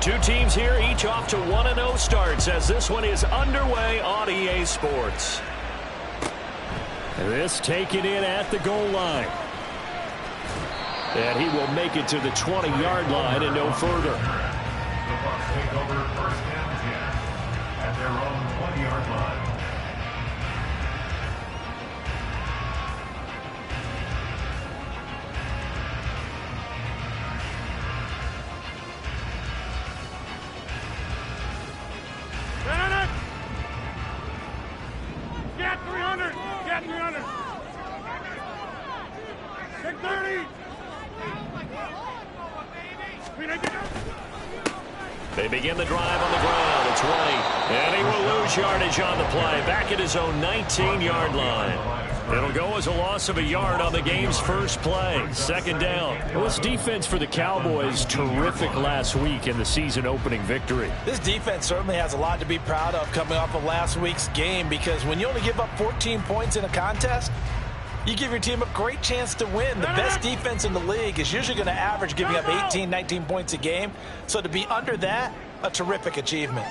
Two teams here, each off to 1-0 starts as this one is underway on EA Sports. This taken in at the goal line. And he will make it to the 20-yard line and no further. The Bucs take over first and 10 at their own 20-yard line. Get 300! Get 300! 630! They begin the drive on the ground at 20. And he will lose yardage on the play. Back at his own 19-yard line. It'll go as a loss of a yard on the game's first play. Second down. Well, this defense for the Cowboys, terrific last week in the season-opening victory. This defense certainly has a lot to be proud of coming off of last week's game, because when you only give up 14 points in a contest, you give your team a great chance to win. The best defense in the league is usually going to average giving up 18, 19 points a game. So to be under that, a terrific achievement.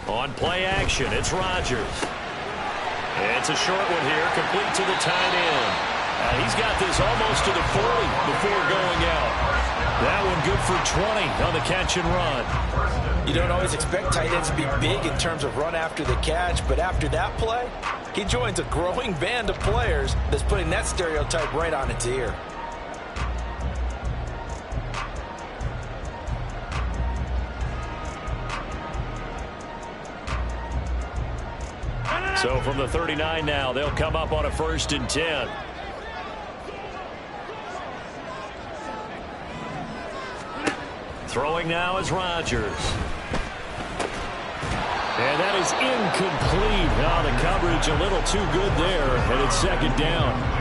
On play action, it's Rodgers. It's a short one here, complete to the tight end. He's got this almost to the 40 before going out. That one good for 20 on the catch and run. You don't always expect tight ends to be big in terms of run after the catch, but after that play, he joins a growing band of players that's putting that stereotype right on its ear. So from the 39 now, they'll come up on a 1st and 10. Throwing now is Rodgers. And that is incomplete. Now the coverage a little too good there, and it's second down.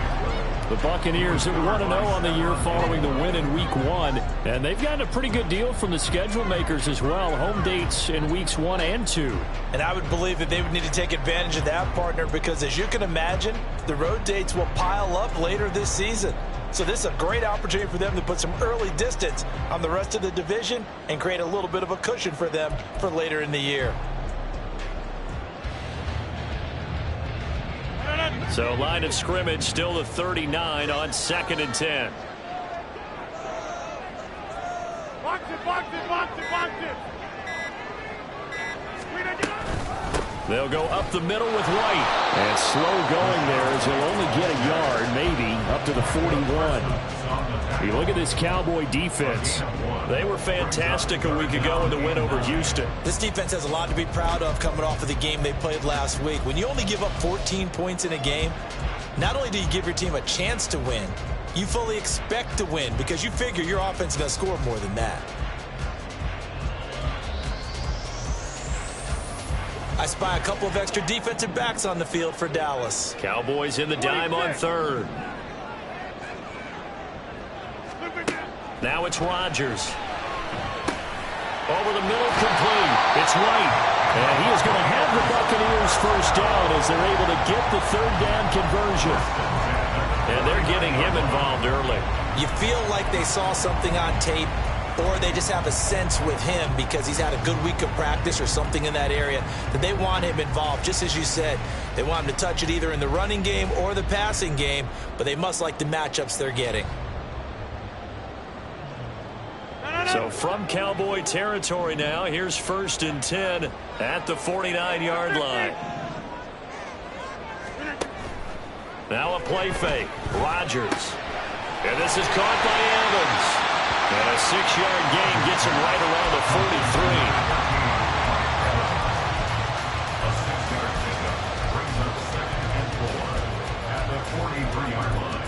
The Buccaneers at 1-0 on the year following the win in Week 1. And they've gotten a pretty good deal from the schedule makers as well. Home dates in Weeks 1 and 2. And I would believe that they would need to take advantage of that, partner, because as you can imagine, the road dates will pile up later this season. So this is a great opportunity for them to put some early distance on the rest of the division and create a little bit of a cushion for them for later in the year. So line of scrimmage still the 39 on 2nd and 10. Box it, box it, box it, box it. They'll go up the middle with White. And slow going there as he'll only get a yard, maybe, up to the 41. You look at this Cowboy defense. They were fantastic a week ago in the win over Houston. This defense has a lot to be proud of coming off of the game they played last week. When you only give up 14 points in a game, not only do you give your team a chance to win, you fully expect to win because you figure your offense is going to score more than that. I spy a couple of extra defensive backs on the field for Dallas. Cowboys in the dime on 3rd. Now it's Rodgers. Over the middle, complete. It's White. And he is going to have the Buccaneers first down as they're able to get the 3rd down conversion. And they're getting him involved early. You feel like they saw something on tape, or they just have a sense with him because he's had a good week of practice or something in that area that they want him involved. Just as you said, they want him to touch it either in the running game or the passing game, but they must like the matchups they're getting. So from Cowboy territory now, here's 1st and 10 at the 49-yard line. Now a play fake. Rodgers. And this is caught by Evans. And a 6-yard gain gets him right around the 43. A 6-yard pickup brings up 2nd and 4 at the 43-yard line.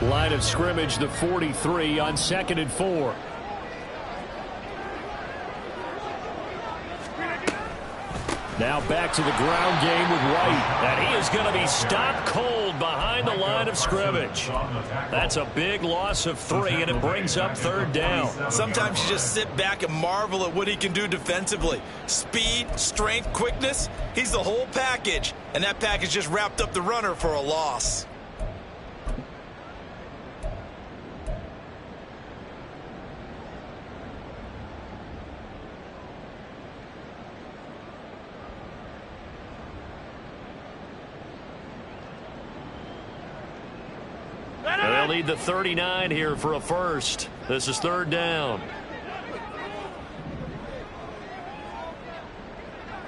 Line of scrimmage, the 43 on 2nd and 4. Now back to the ground game with White. And he is going to be stopped cold behind the line of scrimmage. That's a big loss of 3, and it brings up 3rd down. Sometimes you just sit back and marvel at what he can do defensively. Speed, strength, quickness. He's the whole package. And that package just wrapped up the runner for a loss. They'll need the 39 here for a first. This is 3rd down.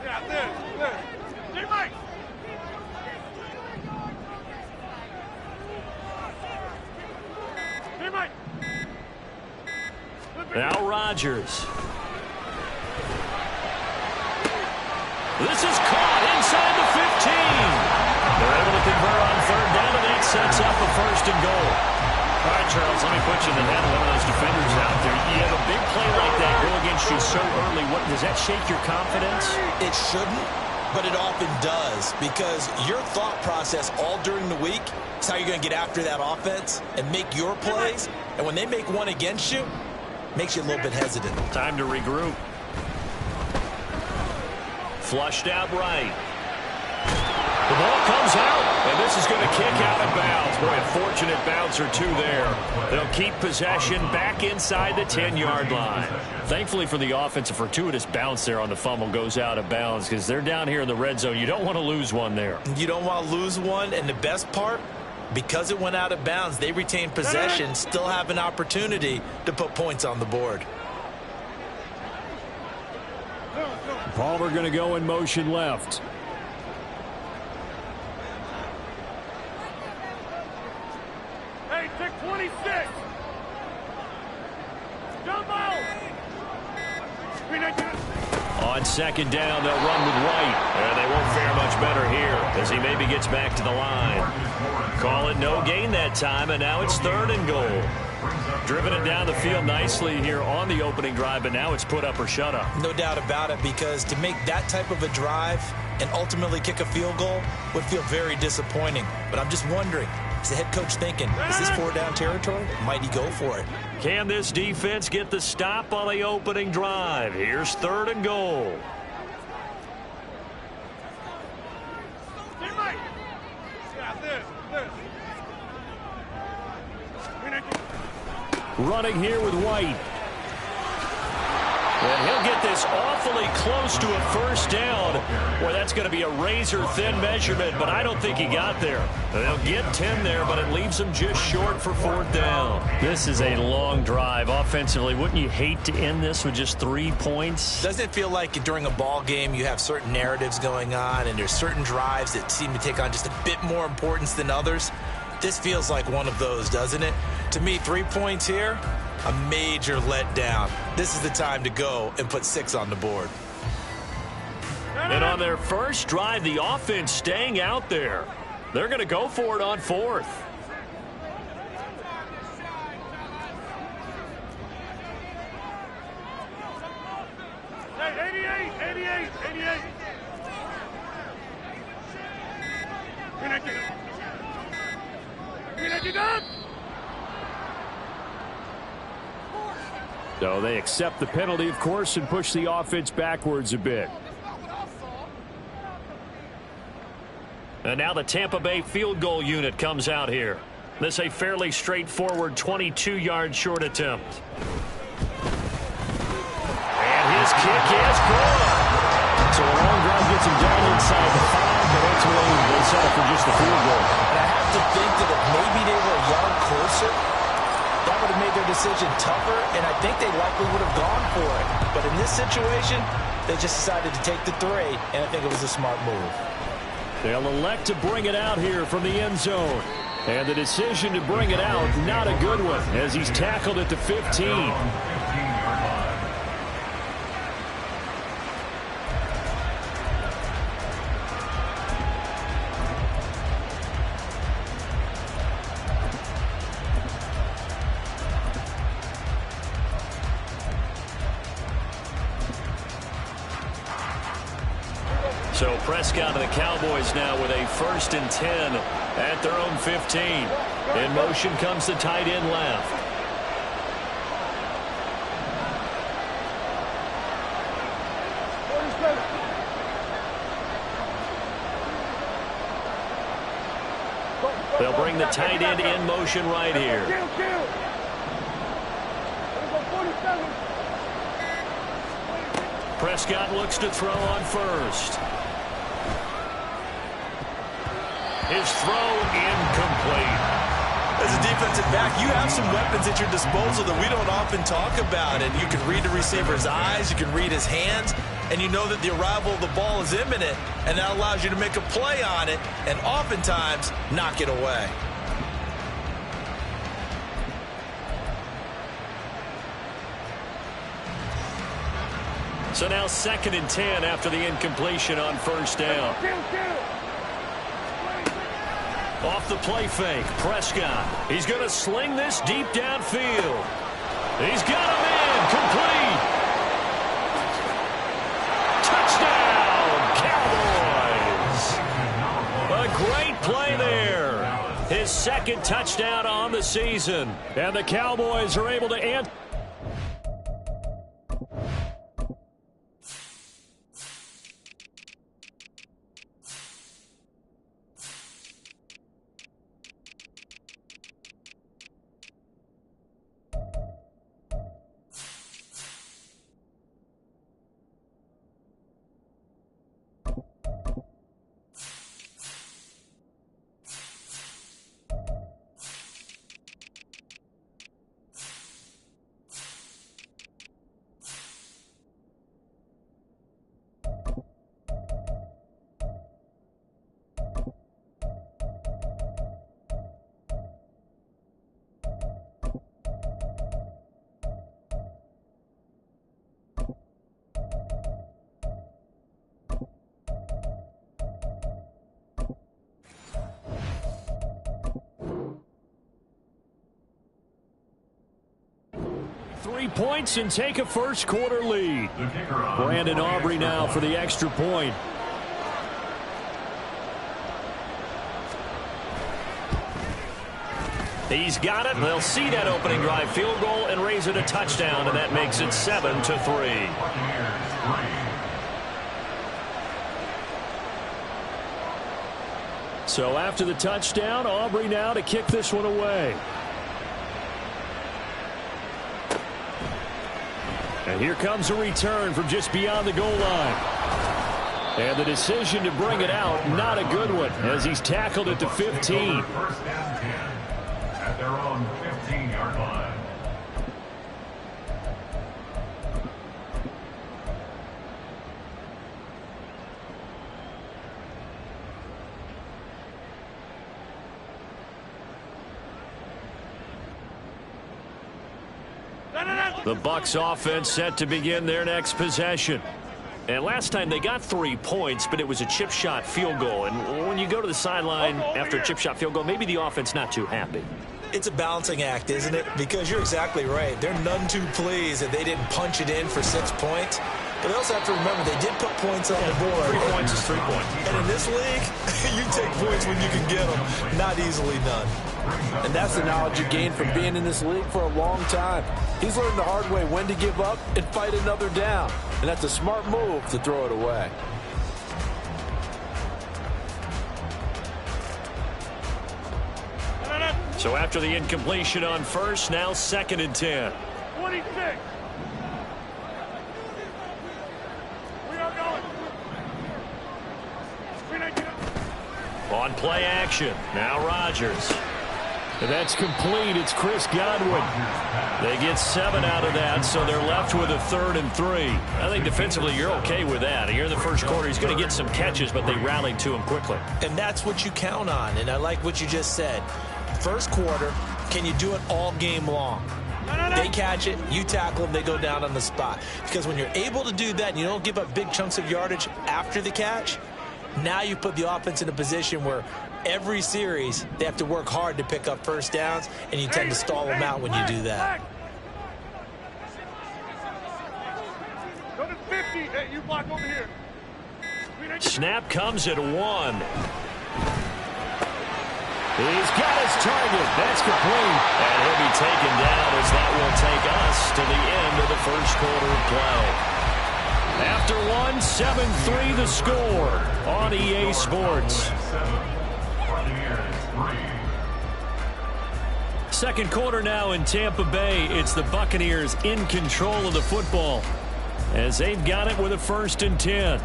Yeah, this. Hey, Mike. Hey, Mike. Now Rodgers. This is caught inside the 15. They're able to convert on 3rd down, and that sets up a 1st and goal. All right, Charles, let me put you in the head of one of those defenders out there. You have a big play like that go against you so early. Does that shake your confidence? It shouldn't, but it often does, because your thought process all during the week is how you're going to get after that offense and make your plays. And when they make one against you, it makes you a little bit hesitant. Time to regroup. Flushed out right. The ball comes out, and this is going to kick out of bounds. Boy, a fortunate bounce or 2 there. They'll keep possession back inside the 10-yard line. Thankfully for the offense, a fortuitous bounce there on the fumble goes out of bounds because they're down here in the red zone. You don't want to lose one there. You don't want to lose one, and the best part, because it went out of bounds, they retain possession, still have an opportunity to put points on the board. Palmer going to go in motion left. Hey, pick 26. Jump out. On 2nd down, they'll run with White. And they won't fare much better here as he maybe gets back to the line. Call it no gain that time, and now it's 3rd and goal. Driven it down the field nicely here on the opening drive, but now it's put up or shut up. No doubt about it, because to make that type of a drive and ultimately kick a field goal would feel very disappointing. But I'm just wondering, is the head coach thinking, is this 4-down territory? Might he go for it? Can this defense get the stop on the opening drive? Here's 3rd and goal. Hey, Mike. Yeah, this. Running here with White. And he'll get this awfully close to a 1st down. Boy, that's going to be a razor-thin measurement, but I don't think he got there. They'll get 10 there, but it leaves them just short for 4th down. This is a long drive offensively. Wouldn't you hate to end this with just 3 points? Doesn't it feel like during a ball game you have certain narratives going on and there's certain drives that seem to take on just a bit more importance than others? This feels like one of those, doesn't it? To me, 3 points here, a major letdown. This is the time to go and put 6 on the board. And on their first drive, the offense staying out there. They're going to go for it on 4th. Hey, 88. So they accept the penalty, of course, and push the offense backwards a bit. And now the Tampa Bay field goal unit comes out here. This a fairly straightforward 22-yard short attempt. And his kick is good. So a long drive gets him down inside the 5, but ultimately they settle for just the field goal. And I have to think that if maybe they were a yard closer, that would have made their decision tougher, and I think they likely would have gone for it. But in this situation, they just decided to take the 3, and I think it was a smart move. They'll elect to bring it out here from the end zone. And the decision to bring it out, not a good one, as he's tackled at the 15. So Prescott and the Cowboys now with a 1st and 10 at their own 15. In motion comes the tight end left. They'll bring the tight end in motion right here. Prescott looks to throw on first. His throw incomplete. As a defensive back, you have some weapons at your disposal that we don't often talk about. And you can read the receiver's eyes, you can read his hands, and you know that the arrival of the ball is imminent, and that allows you to make a play on it and oftentimes knock it away. So now 2nd and 10 after the incompletion on 1st down. Off the play fake, Prescott. He's going to sling this deep downfield. He's got him in, complete. Touchdown, Cowboys. A great play there. His 2nd touchdown on the season. And the Cowboys are able to answer. Points and take a first-quarter lead. Brandon Aubrey now for the extra point. He's got it. They'll see that opening drive field goal and raise it a touchdown, and that makes it 7-3. So after the touchdown, Aubrey now to kick this one away. And here comes a return from just beyond the goal line. And the decision to bring it out, not a good one, as he's tackled at the 15. 1st and 10 at their own 15-yard line. The Bucs offense set to begin their next possession. And last time they got 3 points, but it was a chip shot field goal. And when you go to the sideline after a chip shot field goal, maybe the offense not too happy. It's a balancing act, isn't it? Because you're exactly right. They're none too pleased that they didn't punch it in for 6 points. But they also have to remember they did put points on the board. 3 points is 3 points. And in this league, you take points when you can get them. Not easily done. And that's the knowledge you gain from being in this league for a long time. He's learned the hard way when to give up and fight another down. And that's a smart move to throw it away. So after the incompletion on first, now 2nd and 10. 26. We are going. On play action, now Rodgers. And that's complete. It's Chris Godwin. They get 7 out of that, so they're left with a 3rd and 3. I think defensively you're okay with that. Here in the first quarter, he's going to get some catches, but they rallied to him quickly. And that's what you count on, and I like what you just said. First quarter, can you do it all game long? They catch it, you tackle them, they go down on the spot. Because when you're able to do that and you don't give up big chunks of yardage after the catch, now you put the offense in a position where every series they have to work hard to pick up first downs, and you tend to stall them out when you do that. Go to 50. Hey, you block over here. Snap comes at 1. He's got his target. That's complete. And he'll be taken down as that will take us to the end of the first quarter of play. After 7-3 the score on EA Sports. Second quarter now in Tampa Bay. It's the Buccaneers in control of the football as they've got it with a 1st and 10.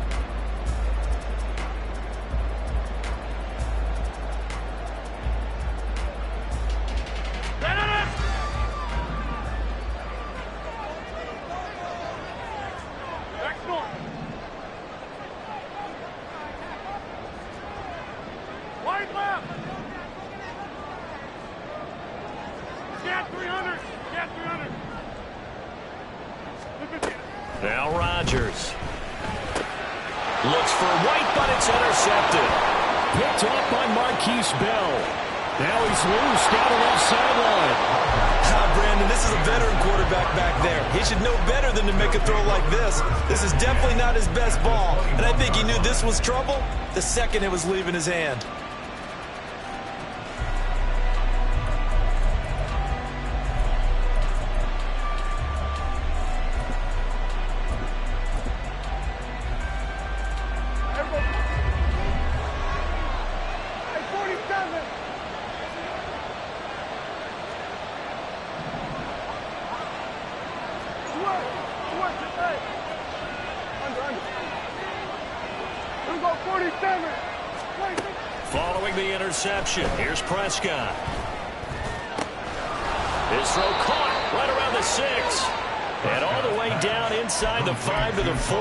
Now Rodgers looks for White, but it's intercepted. Picked off by Marquise Bell. Now he's loose down the left sideline. Brandon, this is a veteran quarterback back there. He should know better than to make a throw like this. This is definitely not his best ball, and I think he knew this was trouble the second it was leaving his hand. Following the interception, here's Prescott. His throw caught right around the 6. And all the way down inside the 5 to the 4.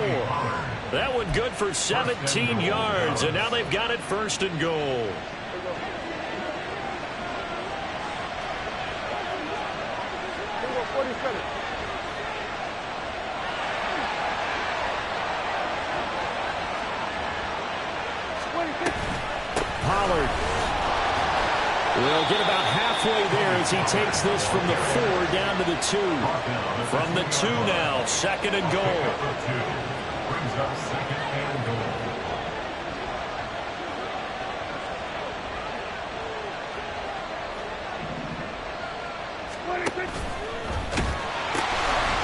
That one good for 17 yards, and now they've got it 1st and goal. Pollard will get about halfway there as he takes this from the 4 down to the 2. From the 2 now, 2nd and goal. Brings up 2nd and goal.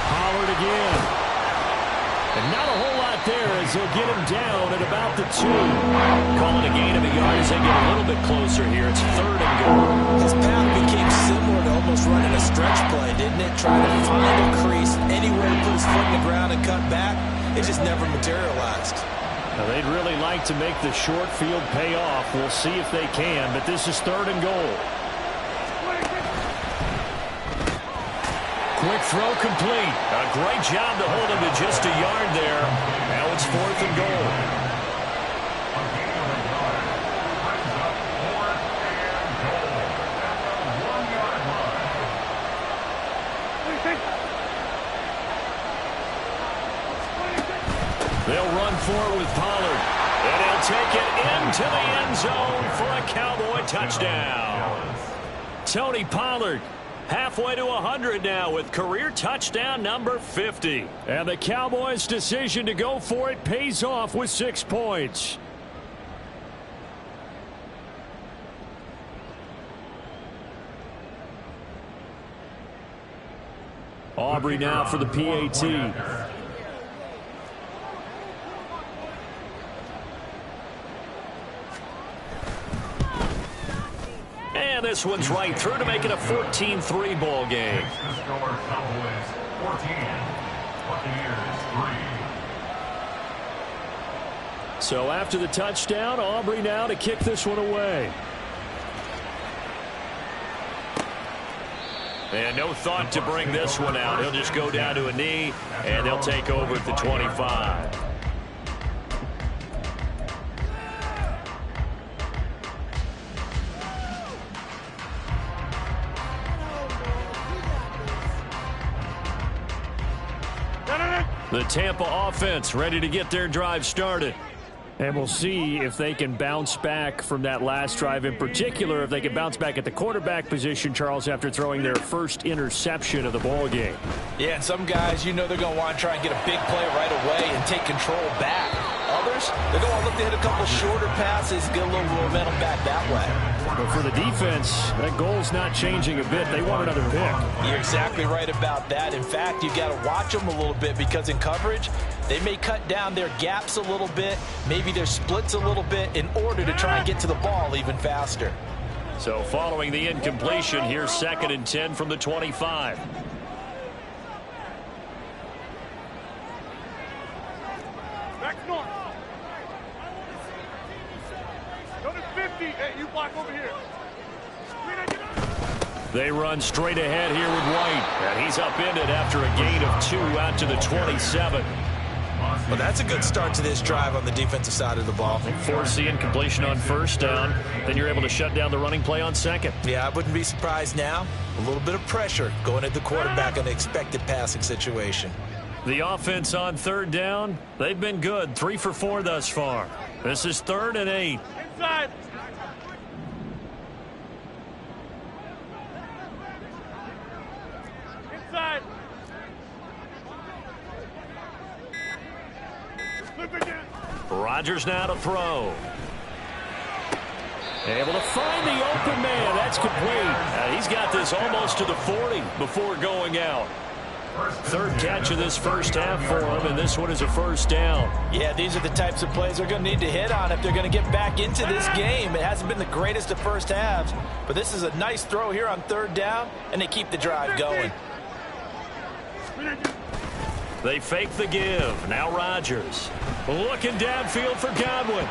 Pollard again. And not a whole lot there as he'll get him down at about the 2. Calling a gain of a yard as they get a little bit closer here. It's 3rd and goal. His path became similar to almost running a stretch play, didn't it? Trying to find a crease, anywhere to put his foot in the ground and cut back. It just never materialized. Now they'd really like to make the short field pay off. We'll see if they can, but this is 3rd and goal. Quick throw complete. A great job to hold him to just a yard there. Now it's 4th and goal. They'll run for it with Pollard. And he'll take it into the end zone for a Cowboy touchdown. Tony Pollard. Halfway to 100 now with career touchdown number 50. And the Cowboys' decision to go for it pays off with 6 points. Aubrey now for the PAT. And this one's right through to make it a 14-3 ball game. Cowboys 14, Buccaneers 3. So after the touchdown, Aubrey now to kick this one away. And no thought to bring this one out. He'll just go down to a knee, and they'll take over at the 25. The Tampa offense ready to get their drive started. And we'll see if they can bounce back from that last drive, in particular if they can bounce back at the quarterback position, Charles, after throwing their first interception of the ball game. Yeah, and some guys, you know they're going to want to try and get a big play right away and take control back. Other receivers, they're going to look to hit a couple shorter passes, get a little momentum back that way. But for the defense, that goal's not changing a bit. They want another pick. You're exactly right about that. In fact, you've got to watch them a little bit because in coverage, they may cut down their gaps a little bit, maybe their splits a little bit in order to try and get to the ball even faster. So following the incompletion, here's 2nd and 10 from the 25. Back north. Go to 50. Hey, you block over here. They run straight ahead here with White. And he's upended after a gain of 2 out to the 27. Well, that's a good start to this drive on the defensive side of the ball. Force the incompletion on 1st down. Then you're able to shut down the running play on 2nd. Yeah, I wouldn't be surprised now. A little bit of pressure going at the quarterback in an expected passing situation. The offense on 3rd down, they've been good. 3 for 4 thus far. This is 3rd and 8. Inside. Inside. Flip again. Rodgers now to throw. Able to find the open man. That's complete. He's got this almost to the 40 before going out. 3rd catch of this first half for him, and this one is a 1st down. Yeah, these are the types of plays they're going to need to hit on if they're going to get back into this game. It hasn't been the greatest of first halves, but this is a nice throw here on 3rd down, and they keep the drive going. They fake the give. Now Rodgers looking downfield for Godwin.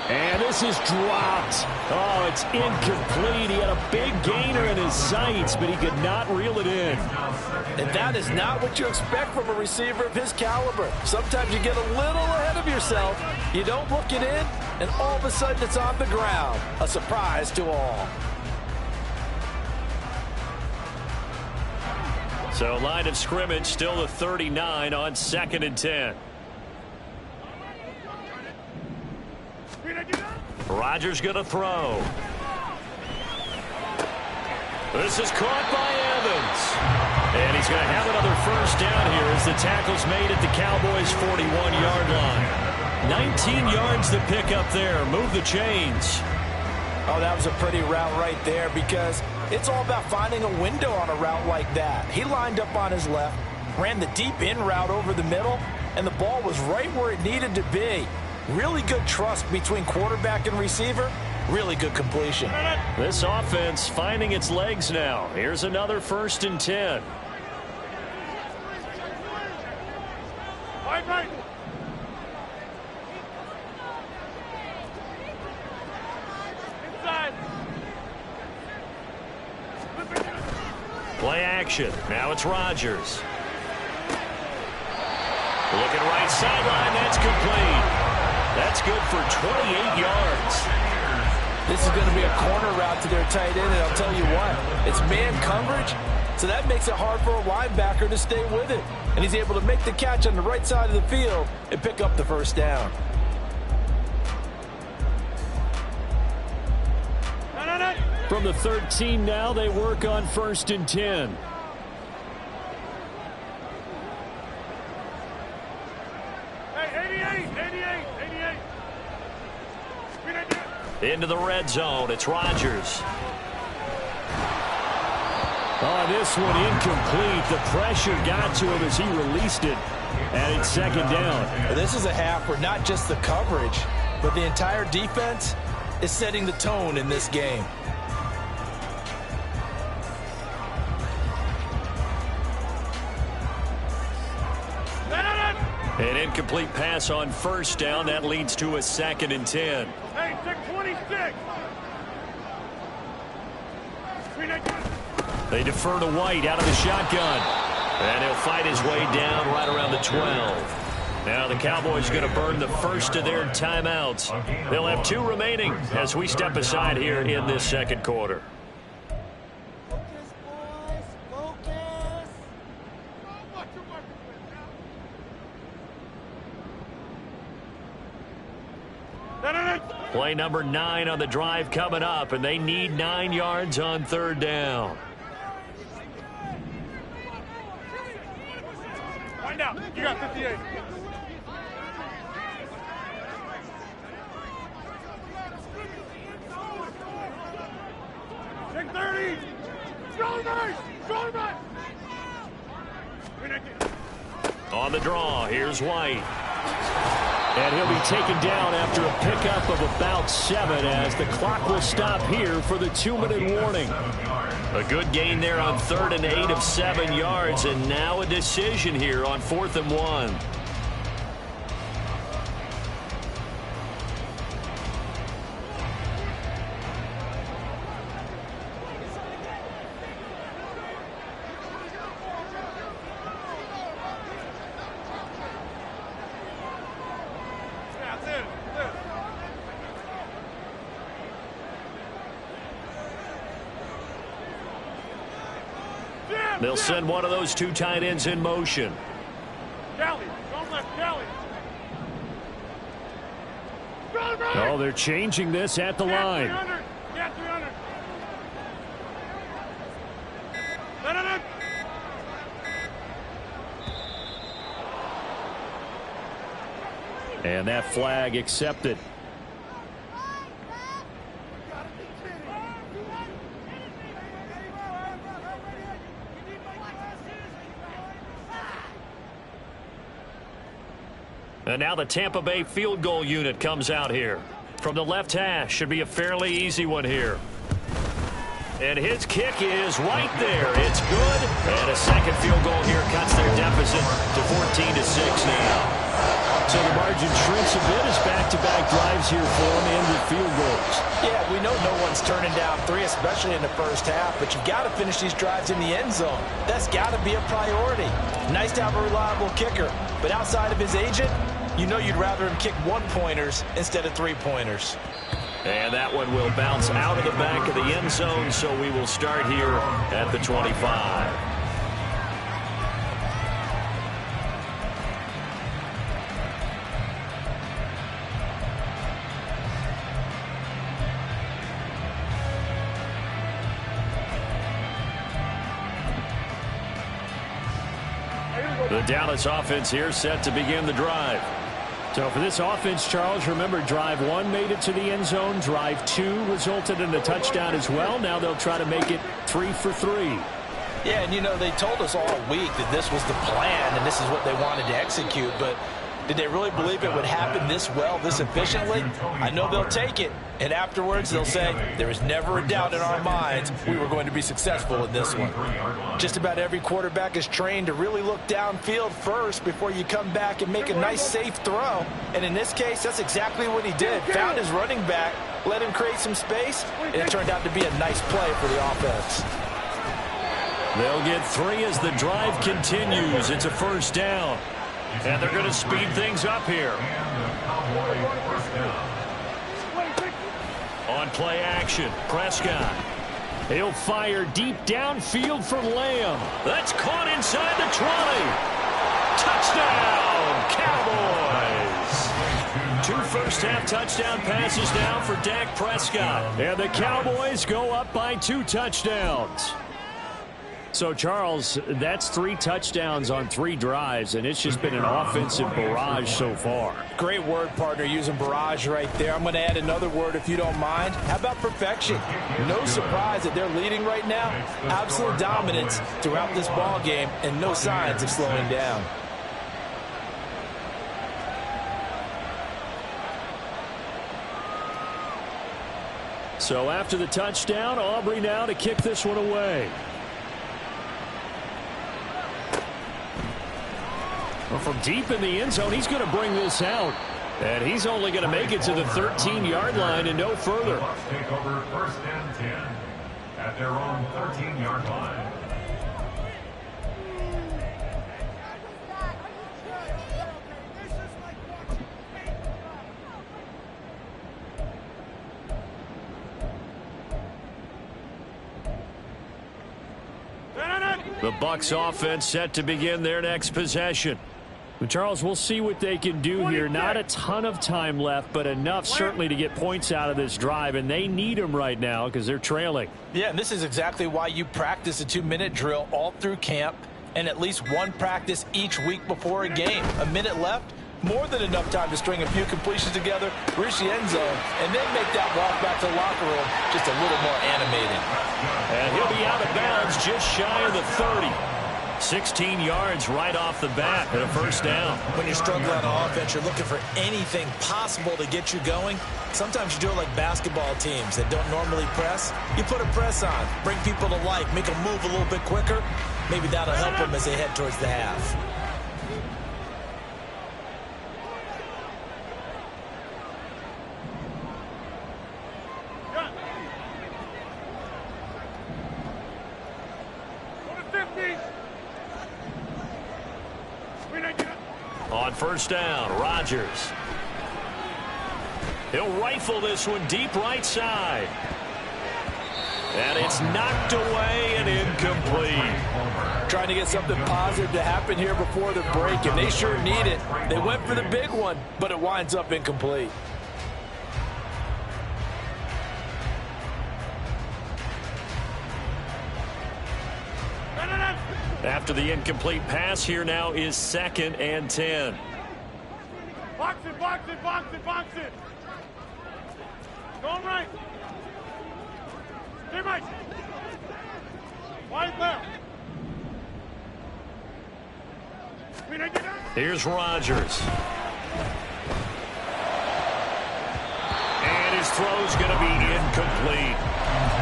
And this is dropped. Oh, it's incomplete. He had a big gainer in his sights, but he could not reel it in. And that is not what you expect from a receiver of his caliber. Sometimes you get a little ahead of yourself. You don't look it in, and all of a sudden it's on the ground. A surprise to all. So line of scrimmage still the 39 on 2nd and 10. Rodgers going to throw. This is caught by Evans. And he's going to have another 1st down here as the tackle's made at the Cowboys' 41-yard line. 19 yards to pick up there. Move the chains. Oh, that was a pretty route right there because it's all about finding a window on a route like that. He lined up on his left, ran the deep in route over the middle, and the ball was right where it needed to be. Really good trust between quarterback and receiver. Really good completion. This offense finding its legs now. Here's another 1st and 10. Right. Inside. Play action. Now it's Rodgers. Looking right sideline. That's complete. That's good for 28 yards. This is going to be a corner route to their tight end, and I'll tell you what, it's man coverage, so that makes it hard for a linebacker to stay with it. And he's able to make the catch on the right side of the field and pick up the 1st down. From the 13 now, they work on 1st and 10. Into the red zone. It's Rodgers. Oh, this one incomplete. The pressure got to him as he released it. And it's 2nd down. This is a half where not just the coverage, but the entire defense is setting the tone in this game. An incomplete pass on 1st down. That leads to a 2nd and 10. Hey, 626. They defer to White out of the shotgun. And he'll fight his way down right around the 12. Now the Cowboys are going to burn the 1st of their timeouts. They'll have 2 remaining as we step aside here in this 2nd quarter. Play number 9 on the drive coming up, and they need 9 yards on 3rd down. Find out. You got 58. On the draw, here's White. And he'll be taken down after a pickup of about 7 as the clock will stop here for the 2-minute warning. A good gain there on 3rd and 8 of 7 yards, and now a decision here on 4th and 1. They'll send one of those 2 tight ends in motion. Kelly, don't let Kelly. Oh, they're changing this at the line. Get 300. Let it in. And that flag accepted. And now the Tampa Bay field goal unit comes out here. From the left hash, should be a fairly easy one here. And his kick is right there. It's good. And a second field goal here cuts their deficit to 14-6 now. So the margin shrinks a bit as back-to-back drives here for them and with field goals. Yeah, we know no one's turning down 3, especially in the first half, but you've got to finish these drives in the end zone. That's got to be a priority. Nice to have a reliable kicker, but outside of his agent, you know you'd rather him kick 1-pointers instead of 3-pointers. And that one will bounce out of the back of the end zone, so we will start here at the 25. The Dallas offense here set to begin the drive. So for this offense, Charles, remember drive 1 made it to the end zone. Drive 2 resulted in a touchdown as well. Now they'll try to make it 3 for 3. Yeah, and you know, they told us all week that this was the plan and this is what they wanted to execute, but did they really believe it would happen this well, this efficiently? I know they'll take it, and afterwards they'll say, there was never a doubt in our minds we were going to be successful in this one. Just about every quarterback is trained to really look downfield first before you come back and make a nice, safe throw. And in this case, that's exactly what he did. Found his running back, let him create some space, and it turned out to be a nice play for the offense. They'll get 3 as the drive continues. It's a first down. And they're going to speed things up here. On play action, Prescott. He'll fire deep downfield for Lamb. That's caught inside the 20. Touchdown, Cowboys. 2 first-half touchdown passes now for Dak Prescott. And the Cowboys go up by 2 touchdowns. So, Charles, that's 3 touchdowns on 3 drives, and it's just been an offensive barrage so far. Great word, partner, using barrage right there. I'm going to add another word if you don't mind. How about perfection? No surprise that they're leading right now. Absolute dominance throughout this ball game and no signs of slowing down. So after the touchdown, Aubrey now to kick this one away. Well, from deep in the end zone, he's going to bring this out. And he's only going to make it to the 13-yard line and no further. Take over 1st and 10 at their own 13-yard line. The Bucs offense set to begin their next possession. Charles, we'll see what they can do here. Not a ton of time left, but enough certainly to get points out of this drive, and they need them right now because they're trailing. Yeah, and this is exactly why you practice a 2-minute drill all through camp and at least 1 practice each week before a game. A minute left, more than enough time to string a few completions together, reach the end zone, and then make that walk back to the locker room just a little more animated. And he'll be out of bounds just shy of the 30. 16 yards right off the bat and a first down. When you're struggling on offense, you're looking for anything possible to get you going. Sometimes you do it like basketball teams that don't normally press. You put a press on, bring people to life, make them move a little bit quicker. Maybe that'll help them as they head towards the half. On first down, Rodgers. He'll rifle this one deep right side. And it's knocked away and incomplete. Trying to get something positive to happen here before the break, and they sure need it. They went for the big one, but it winds up incomplete. After the incomplete pass, here now is 2nd and 10. Box it, box it, box it, box it. Going right. Stay right. Wide left. Here's Rodgers. And his throw's going to be incomplete.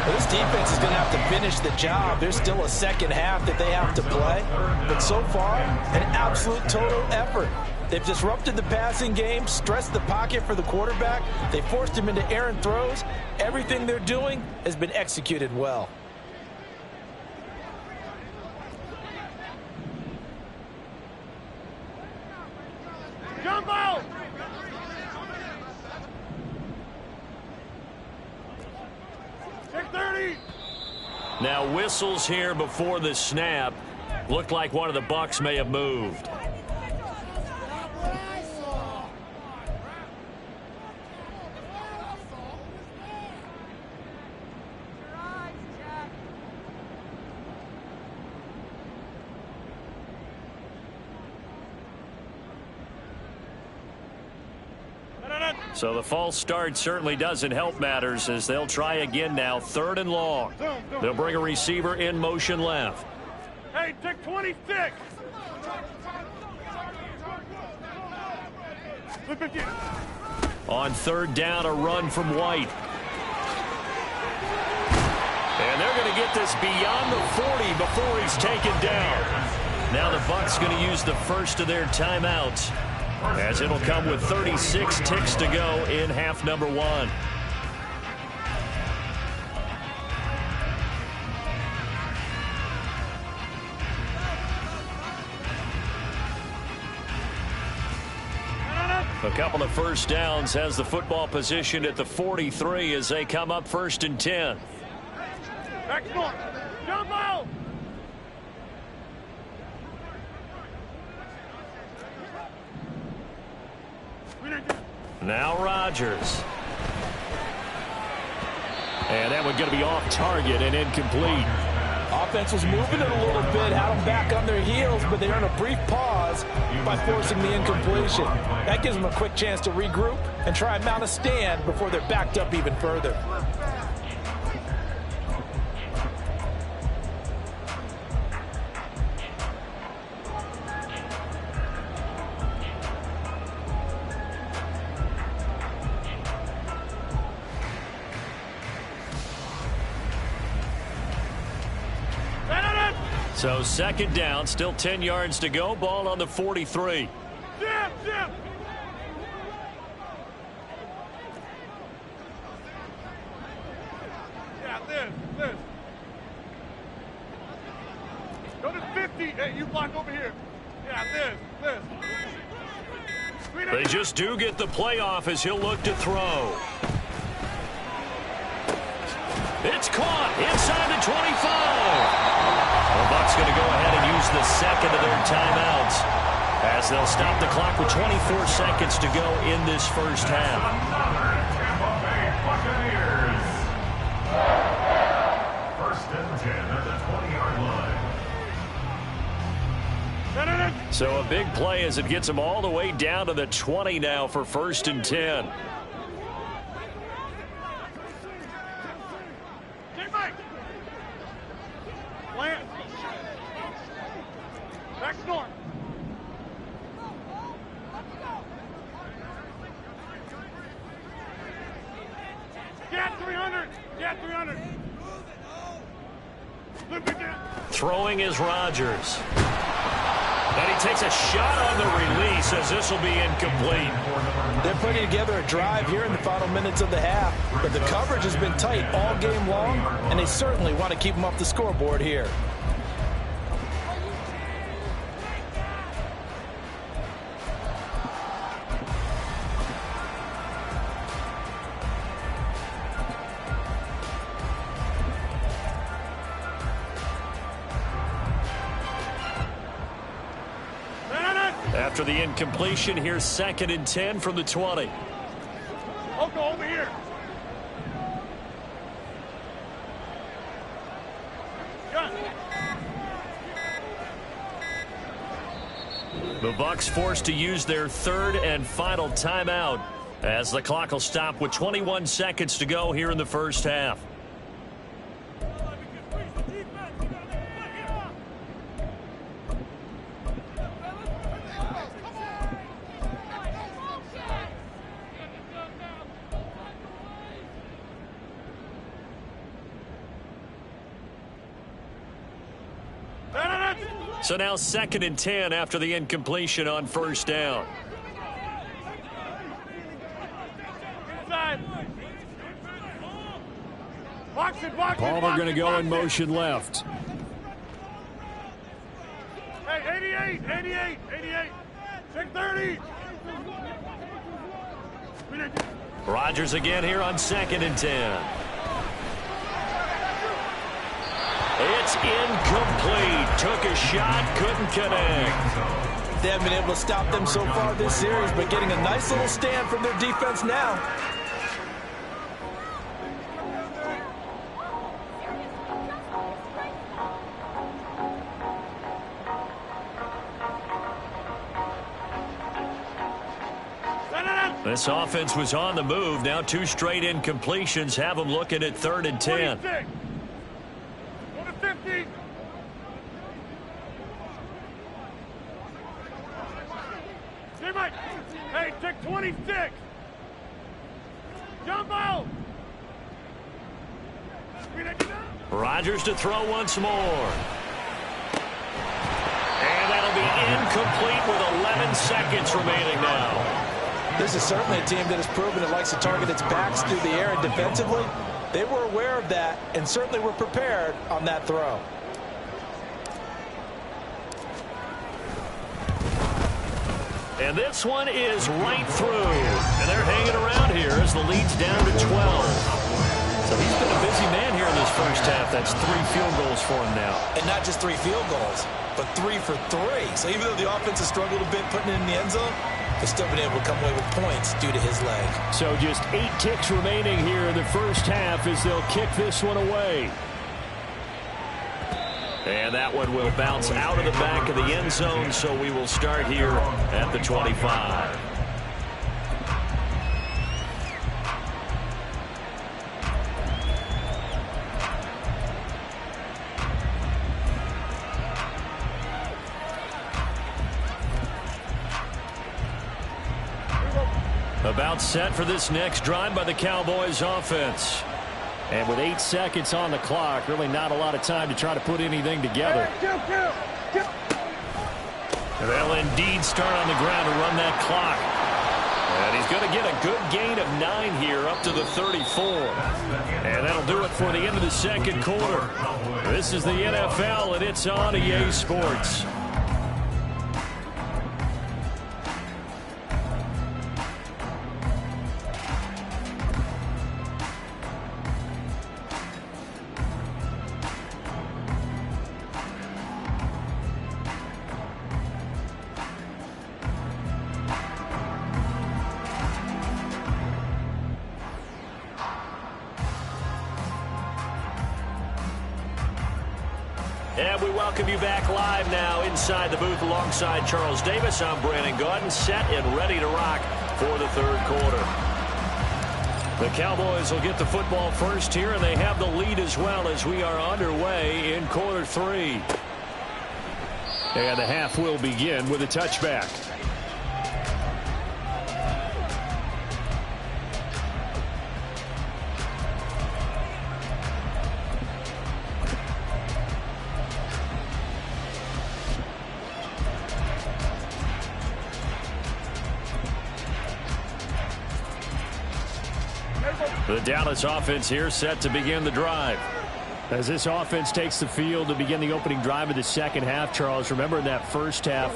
Well, this defense is going to have to finish the job. There's still a second half that they have to play. But so far, an absolute total effort. They've disrupted the passing game, stressed the pocket for the quarterback. They forced him into errant throws. Everything they're doing has been executed well. Jumbo! Now whistles here before the snap. Looked like one of the Bucs may have moved. So the false start certainly doesn't help matters as they'll try again now. 3rd and long. They'll bring a receiver in motion left. Hey, take 26. On 3rd down, a run from White. And they're going to get this beyond the 40 before he's taken down. Now the Bucs going to use the first of their timeouts, as it'll come with 36 ticks to go in half number 1. A couple of first downs has the football positioned at the 43 as they come up 1st and 10. Next one. Jump out. Now Rodgers. And that one going to be off target and incomplete. Offense was moving it a little bit, had them back on their heels, but they earned a brief pause by forcing the incompletion. That gives them a quick chance to regroup and try and mount a stand before they're backed up even further. So 2nd down, still 10 yards to go. Ball on the 43. Zip, zip. Yeah, this. Go to 50. Hey, you block over here. Yeah, this. They just do get the playoff as he'll look to throw. It's caught inside the 25. The Bucs going to go ahead and use the second of their timeouts as they'll stop the clock with 24 seconds to go in this first half. First and 10 at the 20-yard line. So a big play as it gets them all the way down to the 20 now for 1st and 10. Plant. Back north. Get 300. Get 300. Throwing is Rodgers. And he takes a shot on the release as this will be incomplete. They're putting together a drive here in the final minutes of the half, but the coverage has been tight all game long, and they certainly want to keep them off the scoreboard here. After the incompletion, here's 2nd and 10 from the 20. Oko, over here. Gun. The Bucs forced to use their 3rd and final timeout as the clock will stop with 21 seconds to go here in the first half. So now 2nd and 10 after the incompletion on 1st down. Inside. Box it, box it, Palmer box going to it, go box in it. motion left. Hey, 88. 630. Rodgers again here on 2nd and 10. It's incomplete. Took a shot, couldn't connect. They haven't been able to stop them so far this series, but getting a nice little stand from their defense now. This offense was on the move. Now 2 straight incompletions have them looking at 3rd and 10. 26. Go to 50. Hey, Mike. Hey, check 26. Jump out. Rodgers to throw once more. And that'll be incomplete with 11 seconds remaining now. This is certainly a team that has proven it likes to target its backs through the air and defensively. They were aware of that and certainly were prepared on that throw. And this one is right through. And they're hanging around here as the lead's down to 12. So he's been a busy man here in this first half. That's 3 field goals for him now. And not just 3 field goals, but 3 for 3. So even though the offense has struggled a bit putting it in the end zone, they've still been able to come away with points due to his leg. So just 8 ticks remaining here in the first half as they'll kick this one away. And that one will bounce out of the back of the end zone, so we will start here at the 25. About set for this next drive by the Cowboys offense. And with 8 seconds on the clock, really not a lot of time to try to put anything together. And they'll indeed start on the ground to run that clock. And he's going to get a good gain of 9 here up to the 34. And that'll do it for the end of the second quarter. This is the NFL, and it's on EA Sports. welcome you back live now inside the booth alongside Charles Davis. I'm Brandon Gaudin, set and ready to rock for the third quarter. The Cowboys will get the football first here, and they have the lead as well as we are underway in quarter three. And the half will begin with a touchback. The Dallas offense here set to begin the drive. As this offense takes the field to begin the opening drive of the second half, Charles, remember in that first half,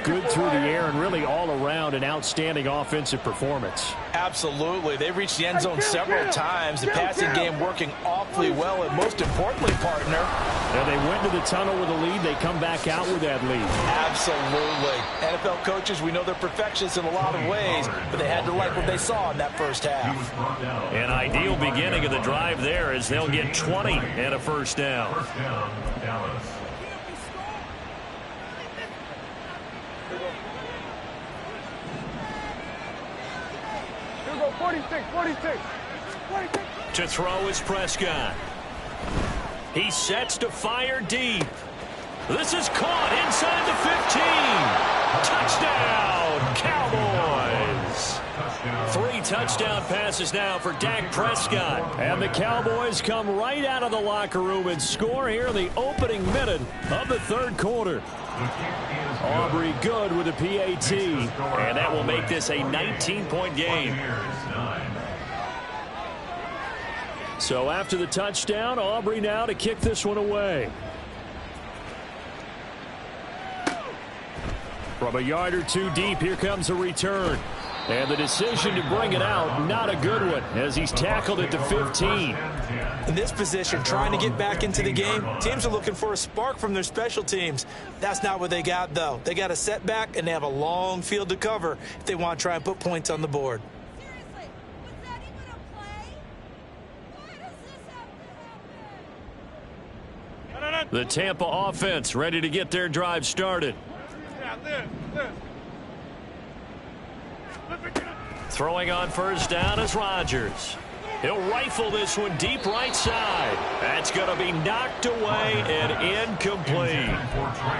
good through the air and really all around an outstanding offensive performance. Absolutely. They reached the end zone several times. The passing game working awfully well, and most importantly, partner. And they went to the tunnel with a lead. They come back out with that lead. Absolutely. NFL coaches, we know they're perfectionists in a lot of ways, but they had to like what they saw in that first half. An ideal beginning of the drive there as they'll get 20 and a first down. First down, Dallas. Here we go, 46. To throw is Prescott. He sets to fire deep. This is caught inside the 15. Touchdown, Cowboys. 3 touchdown passes now for Dak Prescott. And the Cowboys come right out of the locker room and score here in the opening minute of the third quarter. Aubrey good with a PAT. And that will make this a 19-point game. So after the touchdown, Aubrey now to kick this one away. From a yard or two deep, here comes a return. And the decision to bring it out, not a good one, as he's tackled at the 15. In this position, trying to get back into the game, teams are looking for a spark from their special teams. That's not what they got, though. They got a setback, and they have a long field to cover if they want to try and put points on the board. The Tampa offense ready to get their drive started. Throwing on first down is Rodgers. He'll rifle this one deep right side. That's going to be knocked away and incomplete.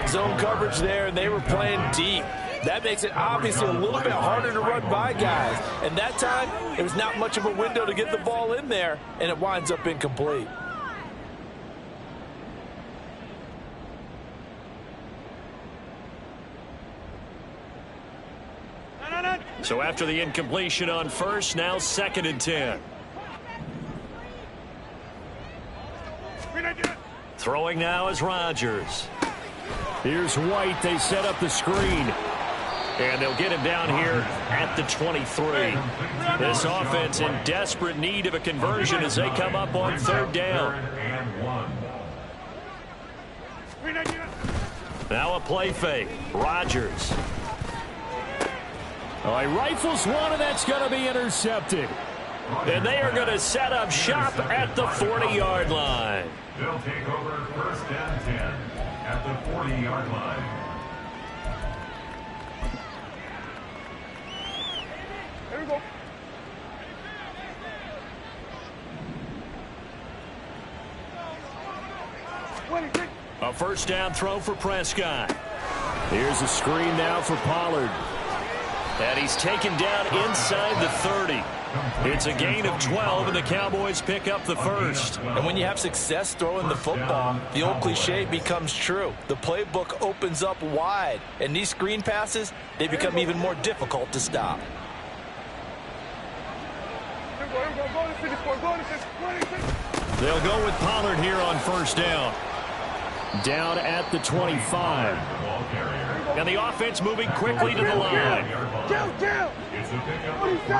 Zone coverage there, and they were playing deep. That makes it obviously a little bit harder to run by guys. And that time, there was not much of a window to get the ball in there, and it winds up incomplete. So after the incompletion on first, now 2nd and 10. Throwing now is Rodgers. Here's White. They set up the screen. And they'll get him down here at the 23. This offense in desperate need of a conversion as they come up on third down. Now a play fake. Rodgers. Oh, he rifles one, and that's going to be intercepted. And they are going to set up shop at the 40-yard line. They'll take over first and 10 at the 40-yard line. Here we go. A first down throw for Prescott. Here's a screen now for Pollard. And he's taken down inside the 30. It's a gain of 12, and the Cowboys pick up the first. And when you have success throwing the football, the old cliche becomes true. The playbook opens up wide, and these screen passes, they become even more difficult to stop. They'll go with Pollard here on first down. Down at the 25. And the offense moving quickly to the line. It's a pickup of 3.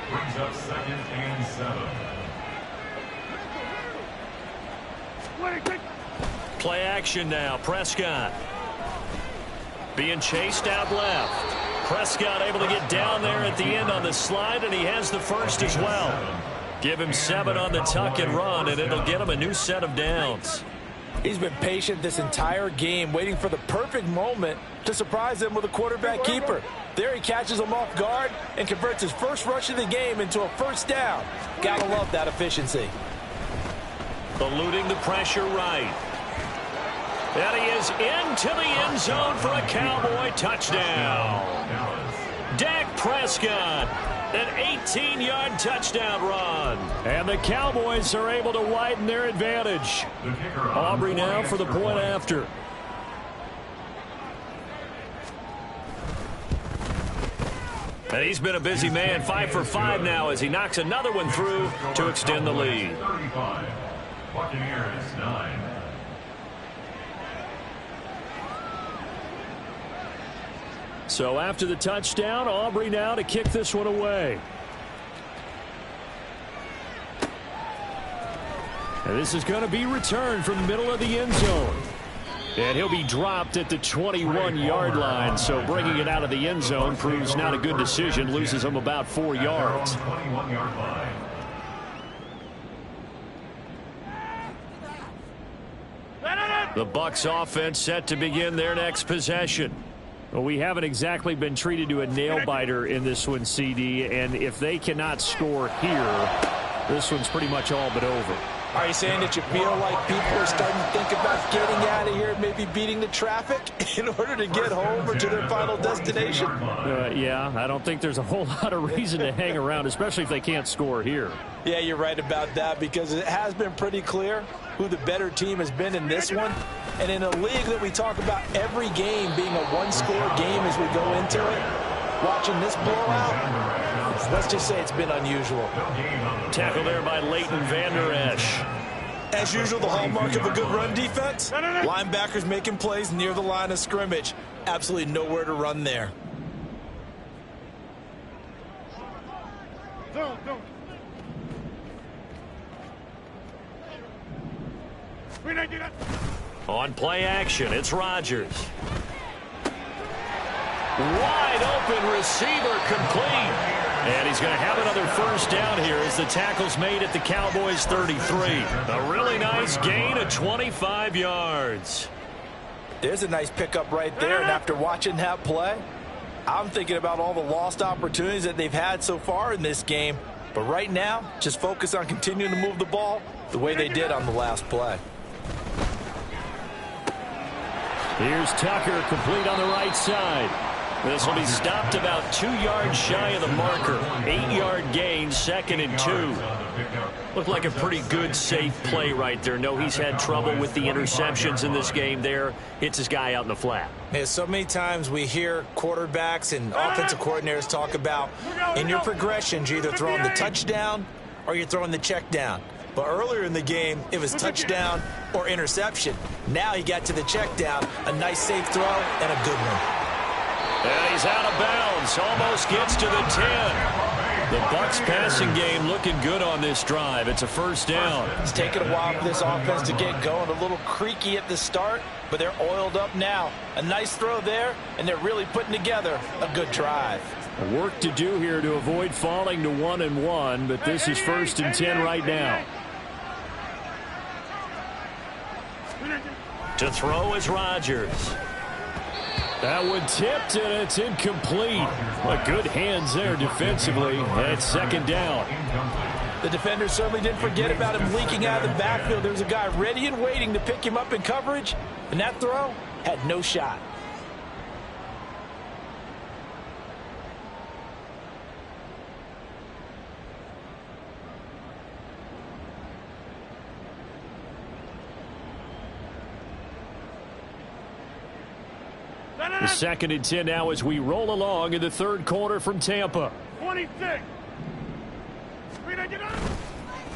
Brings up 2nd and 7. Play action now. Prescott being chased out left. Prescott able to get down there at the end on the slide, and he has the first as well. Give him 7 on the tuck and run, and it'll get him a new set of downs. He's been patient this entire game, waiting for the perfect moment to surprise them with a quarterback keeper. There he catches him off guard and converts his first rush of the game into a first down. Gotta love that efficiency. Eluding the pressure right. And he is into the end zone for a Cowboy touchdown. Dak Prescott, an 18-yard touchdown run. And the Cowboys are able to widen their advantage. Aubrey now for the point after. And he's been a busy man, 5 for 5 now as he knocks another one through to extend the lead. 35. Buccaneers 9. So after the touchdown, Aubrey now to kick this one away. And this is going to be returned from the middle of the end zone. And he'll be dropped at the 21-yard line. So bringing it out of the end zone proves not a good decision. Loses him about 4 yards. 21-yard line. The Bucs offense set to begin their next possession. Well, we haven't exactly been treated to a nail-biter in this one, CD. And if they cannot score here, this one's pretty much all but over. Are you saying that you feel like people are starting to think about getting out of here and maybe beating the traffic in order to get home or to their final destination? Yeah, I don't think there's a whole lot of reason to hang around, especially if they can't score here. Yeah, you're right about that because it has been pretty clear who the better team has been in this one. And in a league that we talk about every game being a one-score game as we go into it, watching this blowout, let's just say it's been unusual. Tackle there by Leighton Vander Esch. As usual, the hallmark of a good run defense. Linebackers making plays near the line of scrimmage. Absolutely nowhere to run there. On play action, it's Rodgers. Wide open receiver complete. And he's going to have another first down here as the tackle's made at the Cowboys 33. A really nice gain of 25 yards. There's a nice pickup right there, and after watching that play, I'm thinking about all the lost opportunities that they've had so far in this game. But right now, just focus on continuing to move the ball the way they did on the last play. Here's Tucker, complete on the right side. This will be stopped about 2 yards shy of the marker. 8-yard gain, 2nd and 2. Looked like a pretty good, safe play right there. No, he's had trouble with the interceptions in this game there. Hits his guy out in the flat. Yeah, so many times we hear quarterbacks and offensive coordinators talk about in your progressions, you're either throwing the touchdown or you're throwing the check down. But earlier in the game, it was touchdown or interception. Now he got to the check down, a nice safe throw and a good one. And he's out of bounds, almost gets to the 10. The Bucs passing game looking good on this drive. It's a first down. It's taken a while for this offense to get going. A little creaky at the start, but they're oiled up now. A nice throw there, and they're really putting together a good drive. Work to do here to avoid falling to 1-1, but this is 1st and 10 right now. To throw is Rodgers. That one tipped, and it's incomplete. But good hands there defensively. And it's 2nd down. The defender certainly didn't forget about him leaking out of the backfield. There was a guy ready and waiting to pick him up in coverage, and that throw had no shot. The 2nd and 10 now as we roll along in the 3rd quarter from Tampa. 26.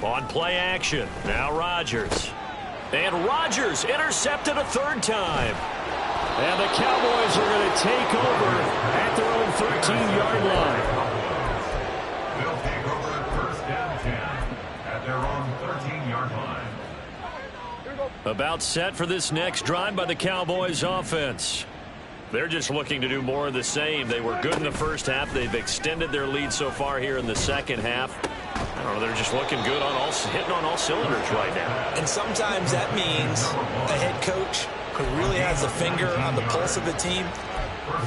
On play action, now Rodgers. And Rodgers intercepted a 3rd time. And the Cowboys are going to take over at their own 13-yard line. They'll take over 1st down 10 at their own 13-yard line. About set for this next drive by the Cowboys offense. They're just looking to do more of the same. They were good in the first half. They've extended their lead so far here in the second half. Oh, they're just looking good on hitting on all cylinders right now. And sometimes that means a head coach who really has a finger on the pulse of the team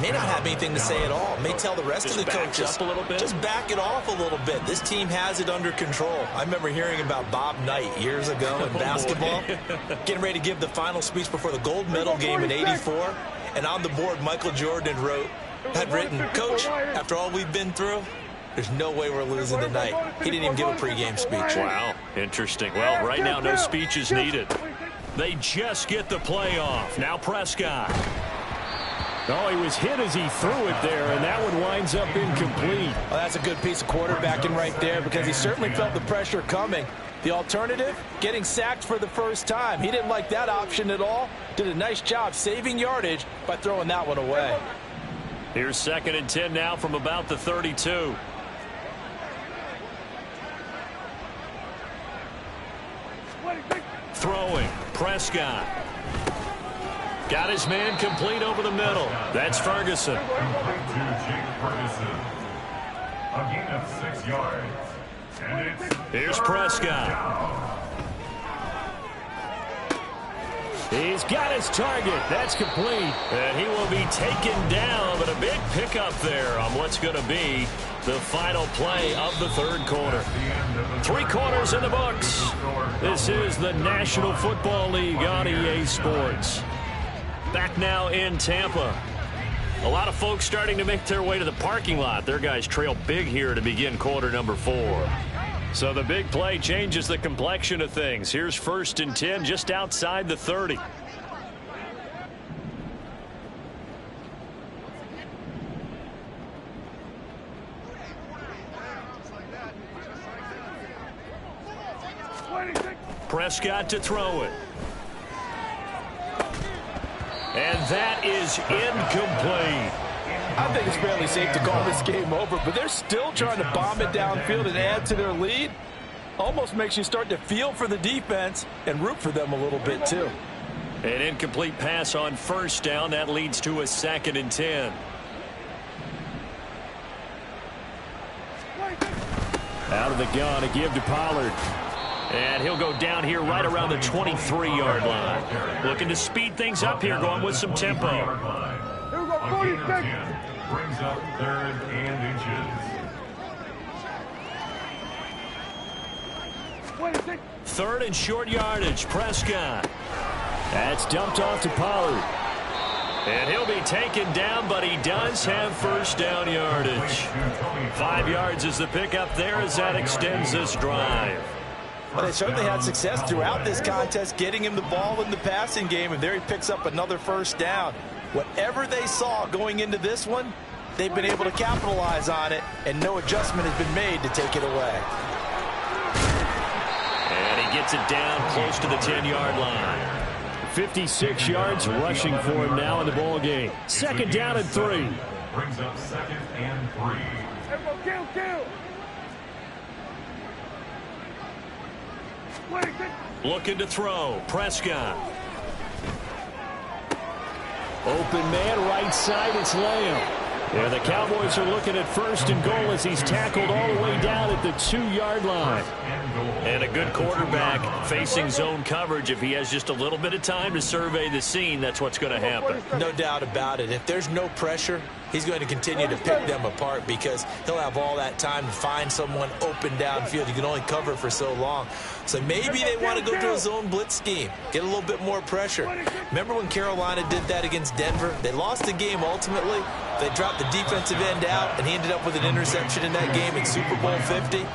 may not have anything to say at all. May tell the rest of the coaches, up a little bit. Just back it off a little bit. This team has it under control. I remember hearing about Bob Knight years ago in basketball, getting ready to give the final speech before the gold medal game in '84. And on the board, Michael Jordan had written, "Coach, after all we've been through, there's no way we're losing tonight." He didn't even give a pregame speech. Wow, interesting. Well, right now, no speech is needed. They just get the play off. Now Prescott. Oh, he was hit as he threw it there, and that one winds up incomplete. Well, that's a good piece of quarterbacking right there because he certainly felt the pressure coming. The alternative, getting sacked for the first time. He didn't like that option at all. Did a nice job saving yardage by throwing that one away. Here's 2nd and 10 now from about the 32. Throwing, Prescott. Got his man complete over the middle. That's Ferguson. To Jake Ferguson. A gain of 6 yards. And it's Here's Prescott. He's got his target. That's complete. And he will be taken down, but a big pickup there on what's going to be the final play of the 3rd quarter. 3 quarters in the books. This is the National Football League on EA Sports. Back now in Tampa. A lot of folks starting to make their way to the parking lot. Their guys trail big here to begin quarter number 4. So the big play changes the complexion of things. Here's 1st and 10 just outside the 30. Prescott to throw it. And that is incomplete. I think it's fairly safe to call this game over, but they're still trying to bomb it downfield and add to their lead. Almost makes you start to feel for the defense and root for them a little bit too. An incomplete pass on 1st down. That leads to a 2nd and 10. Out of the gun, a give to Pollard. And he'll go down here right around the 23-yard line. Looking to speed things up here, going with some tempo. Here we go, 46. Brings up 3rd and inches. 26. 3rd and short yardage. Prescott. That's dumped off to Pollard. And he'll be taken down, but he does have 1st down yardage. 5 yards is the pickup there as that extends this drive. Well, they certainly had success throughout this contest, getting him the ball in the passing game, and there he picks up another 1st down. Whatever they saw going into this one, they've been able to capitalize on it, and no adjustment has been made to take it away. And he gets it down close to the 10-yard line. 56 yards rushing for him now in the ball game. 2nd down and 3. Brings up 2nd and 3. Everyone, kill. Looking to throw. Prescott. Open man, right side, it's Lamb. Yeah, the Cowboys are looking at 1st and goal as he's tackled all the way down at the 2-yard line. And a good quarterback facing zone coverage. If he has just a little bit of time to survey the scene, that's what's going to happen. No doubt about it. If there's no pressure, he's going to continue to pick them apart because he'll have all that time to find someone open downfield. You can only cover for so long. So maybe they want to go to a zone blitz scheme, get a little bit more pressure. Remember when Carolina did that against Denver? They lost the game ultimately. They dropped the defensive end out, and he ended up with an interception in that game in Super Bowl 50.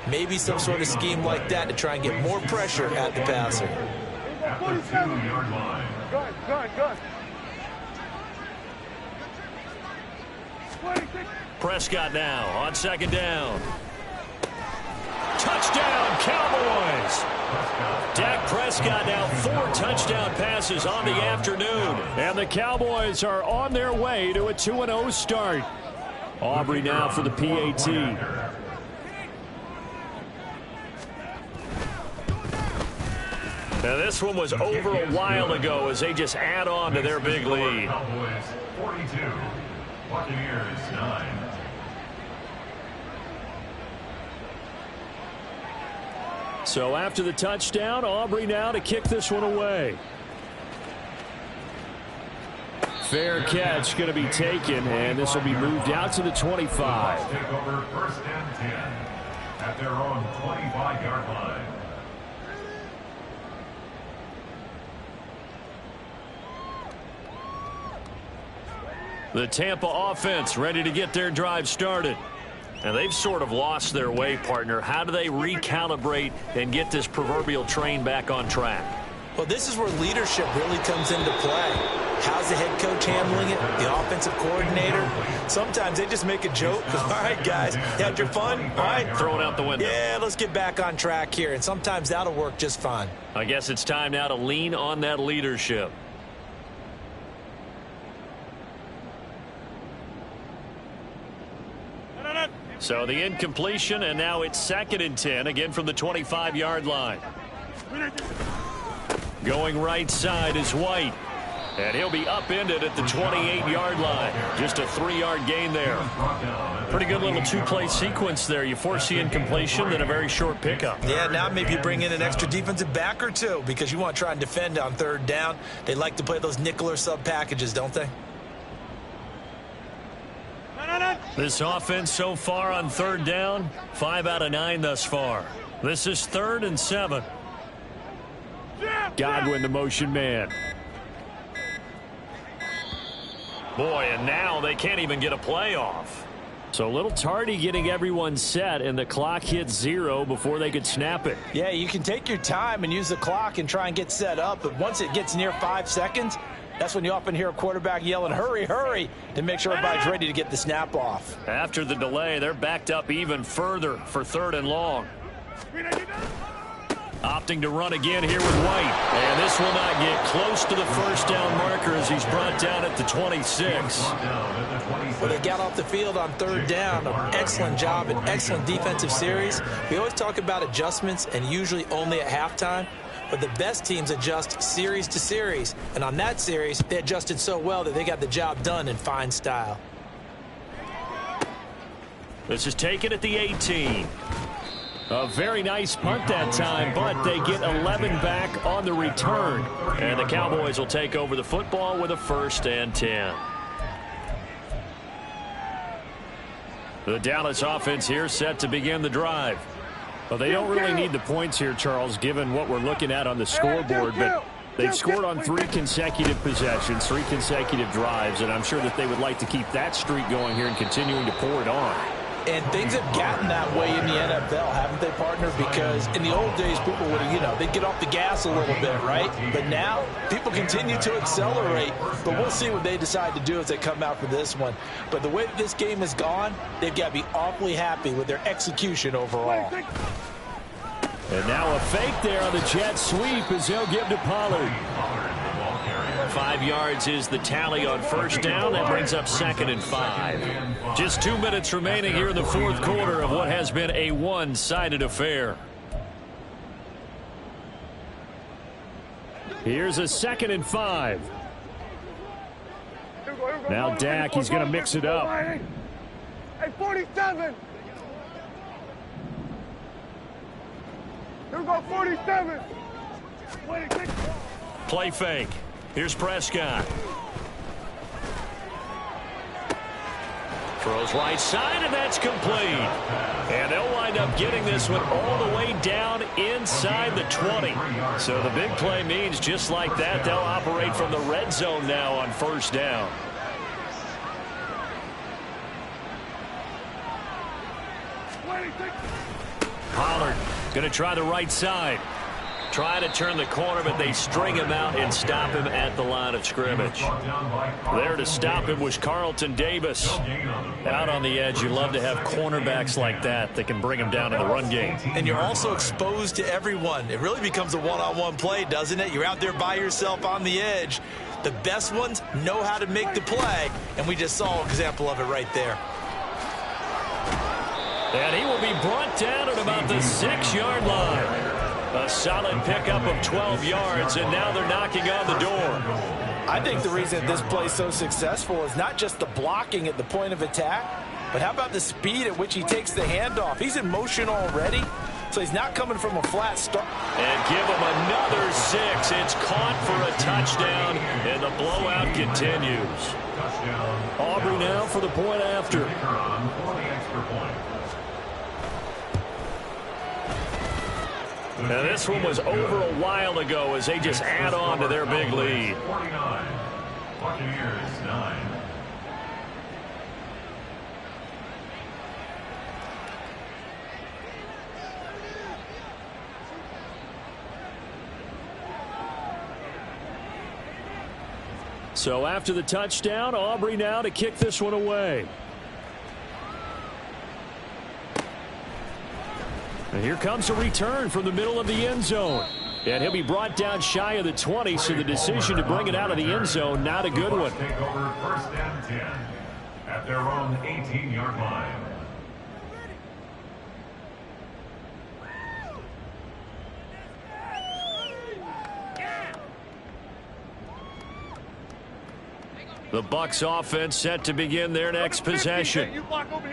Maybe some sort of scheme like that to try and get more pressure at the passer. At the 2-yard line. Gun. Prescott now on 2nd down. Touchdown, Cowboys! Dak Prescott now 4 touchdown passes on the afternoon. And the Cowboys are on their way to a 2-0 start. Aubrey now for the PAT. Now this one was over a while ago as they just add on to their big lead. Cowboys 42, Buccaneers 9. So after the touchdown, Aubrey now to kick this one away. Fair catch going to be taken, and this will be moved out to the 25. Take over 1st and 10 at their own 25-yard line. The Tampa offense ready to get their drive started. And they've sort of lost their way, partner. How do they recalibrate and get this proverbial train back on track? Well, this is where leadership really comes into play. How's the head coach handling it? The offensive coordinator? Sometimes they just make a joke. All right, guys, you had your fun? All right. Throw it out the window. Yeah, let's get back on track here. And sometimes that'll work just fine. I guess it's time now to lean on that leadership. So the incompletion, and now it's 2nd and 10, again from the 25-yard line. Going right side is White. And he'll be upended at the 28-yard line. Just a 3-yard gain there. Pretty good little two-play sequence there. You force the incompletion, then a very short pickup. Yeah, now maybe you bring in an extra defensive back or two because you want to try and defend on 3rd down. They like to play those nickel or sub packages, don't they? This offense so far on 3rd down, 5 out of 9 thus far. This is 3rd and 7. Godwin, the motion man. Boy, and now they can't even get a play off. So a little tardy getting everyone set, and the clock hits 0 before they could snap it. Yeah, you can take your time and use the clock and try and get set up, but once it gets near 5 seconds, that's when you often hear a quarterback yelling, hurry, hurry, to make sure everybody's ready to get the snap off. After the delay, they're backed up even further for 3rd and long. Opting to run again here with White. And this will not get close to the 1st down marker as he's brought down at the 26. Well, they got off the field on 3rd down. An excellent job, an excellent defensive series. We always talk about adjustments and usually only at halftime. But the best teams adjust series to series. And on that series, they adjusted so well that they got the job done in fine style. This is taken at the 18. A very nice punt that time, but they get 11 back on the return. And the Cowboys will take over the football with a 1st and 10. The Dallas offense here set to begin the drive. Well, they don't really need the points here, Charles, given what we're looking at on the scoreboard. But they've scored on 3 consecutive possessions, 3 consecutive drives, and I'm sure that they would like to keep that streak going here and continuing to pour it on. And things have gotten that way in the NFL, haven't they, partner? Because in the old days, people would, they'd get off the gas a little bit, right? But now, people continue to accelerate. But we'll see what they decide to do as they come out for this one. But the way that this game has gone, they've got to be awfully happy with their execution overall. And now a fake there on the jet sweep as they'll give to Pollard. 5 yards is the tally on 1st down. That brings up 2nd and 5. Just 2 minutes remaining here in the 4th quarter of what has been a one-sided affair. Here's a 2nd and 5. Now Dak, he's going to mix it up. Hey, 47. Here we go, 47. Play fake. Here's Prescott. Throws right side, and that's complete. And they'll wind up getting this one all the way down inside the 20. So the big play means just like that, they'll operate from the red zone now on 1st down. Pollard going to try the right side. Try to turn the corner, but they string him out and stop him at the line of scrimmage. There to stop him was Carlton Davis. Out on the edge, you love to have cornerbacks like that can bring him down in the run game. And you're also exposed to everyone. It really becomes a one-on-one play, doesn't it? You're out there by yourself on the edge. The best ones know how to make the play, and we just saw an example of it right there. And he will be brought down at about the 6-yard line. A solid pickup of 12 yards, and now they're knocking on the door. I think the reason this play is so successful is not just the blocking at the point of attack, but how about the speed at which he takes the handoff? He's in motion already. So he's not coming from a flat start. And give him another 6. It's caught for a touchdown, and the blowout continues. Touchdown. Aubrey now for the point after. Kicker on for the extra point. And this one was over a while ago as they just add on to their big lead. 49. Buccaneers 9. So after the touchdown, Aubrey now to kick this one away. And here comes a return from the middle of the end zone. And he'll be brought down shy of the 20, so the decision to bring it out of the end zone, not a good one. Take over 1st and 10 at their own 18-yard line. The Bucs offense set to begin their next possession.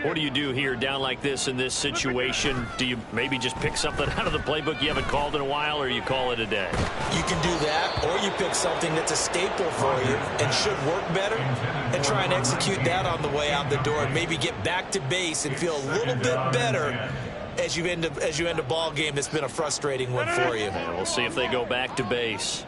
What do you do here down like this in this situation? Do you maybe just pick something out of the playbook you haven't called in a while, or you call it a day? You can do that, or you pick something that's a staple for you and should work better and try and execute that on the way out the door and maybe get back to base and feel a little bit better as you end a ball game that's been a frustrating one for you. And we'll see if they go back to base.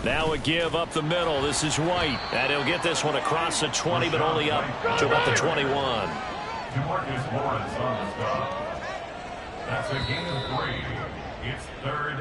Now a give up the middle. This is White. And he'll get this one across the 20, but only up to about the 21. DeMarcus Lawrence on the stop. That's a gain of 3. It's 3rd